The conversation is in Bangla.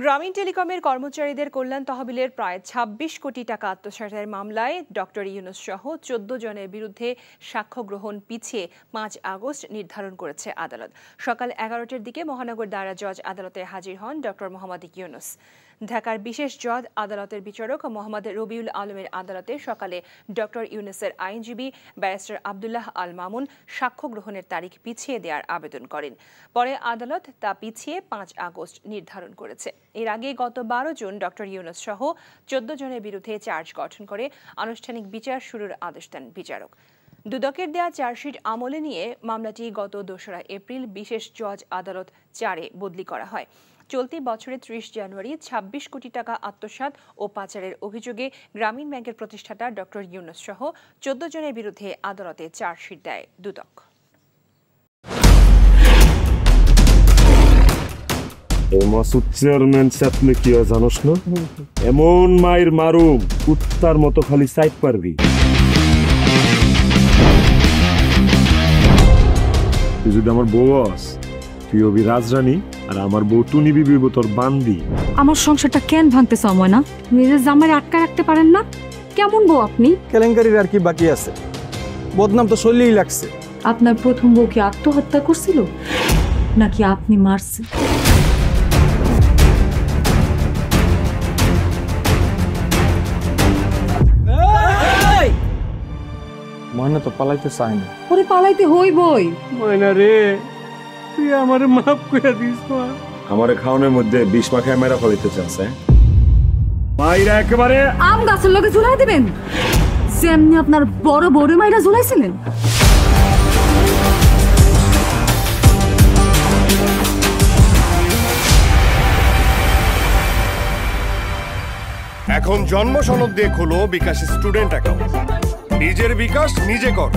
গ্রামীণ টেলিকমের কর্মচারীদের কল্যাণ তহবিলের প্রায় ২৬ কোটি টাকা আত্মসাতের মামলায় ডক্টর ইউনূস সহ ১৪ জনের বিরুদ্ধে সাক্ষ্য গ্রহণ পিছিয়ে ৫ আগস্ট নির্ধারণ করেছে আদালত। সকাল ১১টার দিকে মহানগর দায়রা জজ আদালতে হাজির হন ডক্টর মোহাম্মদ ইউনূস। ঢাকার বিশেষ জজ আদালতের বিচারক মোহাম্মদ রবিউল আলমের আদালতে সকালে ডক্টর ইউনূসের আইনজীবী ব্যারিস্টার আব্দুল্লাহ আল মামুন সাক্ষ্য গ্রহণের তারিখ পিছিয়ে দেওয়ার আবেদন করেন। পরে আদালত তা পিছিয়ে ৫ আগস্ট নির্ধারণ করেছে। এর আগে গত ১২ জুন ডক্টর ইউনূস সহ ১৪ জনের বিরুদ্ধে চার্জ গঠন করে আনুষ্ঠানিক বিচার শুরুর আদেশ দেন বিচারক। দুদকের দেয়া চার্জশিট আমলে নিয়ে মামলাটি গত ২রা এপ্রিল বিশেষ জজ আদালত ৪-এ বদলি করা হয়। চলতি বছরের ৩০ জানুয়ারি ২৬ কোটি টাকা আত্মসাৎ ও পাচারের অভিযোগে গ্রামীণ ব্যাংকের প্রতিষ্ঠাতা ডক্টর ইউনূস সহ ১৪ জনের বিরুদ্ধে আদালতে চার্জশিট দেয় দুদক। মাসুদ চেয়ারম্যান সাথে কি জানোস না? এমন মায়ের মারুম কুত্তার মতো খালি সাইড পারবি। তুই যদি আমার বউ আস, তুই হবি রাজরানী আর আমার বউ টুনি বিবি তোর বান্দি। আমার সংসারটা কেন ভাঙতে সময় না? নিজের জামাই আটকা রাখতে পারেন না? কেমন বউ আপনি? কেলেঙ্কারির আর কি বাকি আছে? বদনাম তো শৈলেই লাগছে। আপনার প্রথম বউ কি আত্মহত্যা করছিল নাকি আপনি মারছেন? ময়না তো পালাইতে চায় না। ওরে পালাইতে হইবই। ময়না রে, তুই আমারে মাফ করে দিস। আমারে খাওয়ানোর মধ্যে বিষ মাখায় মেরা ফলাইতে চাচ্ছে। মাইরা একেবারে আম গাছের লগে ঝুলাই দিবেন যেমনি আপনার বড় বড় মাইরা ঝুলাইছিলেন। এখন জন্ম সনদ দিয়ে খোলো বিকাশ স্টুডেন্ট অ্যাকাউন্ট। নিজের বিকাশ নিজে কর।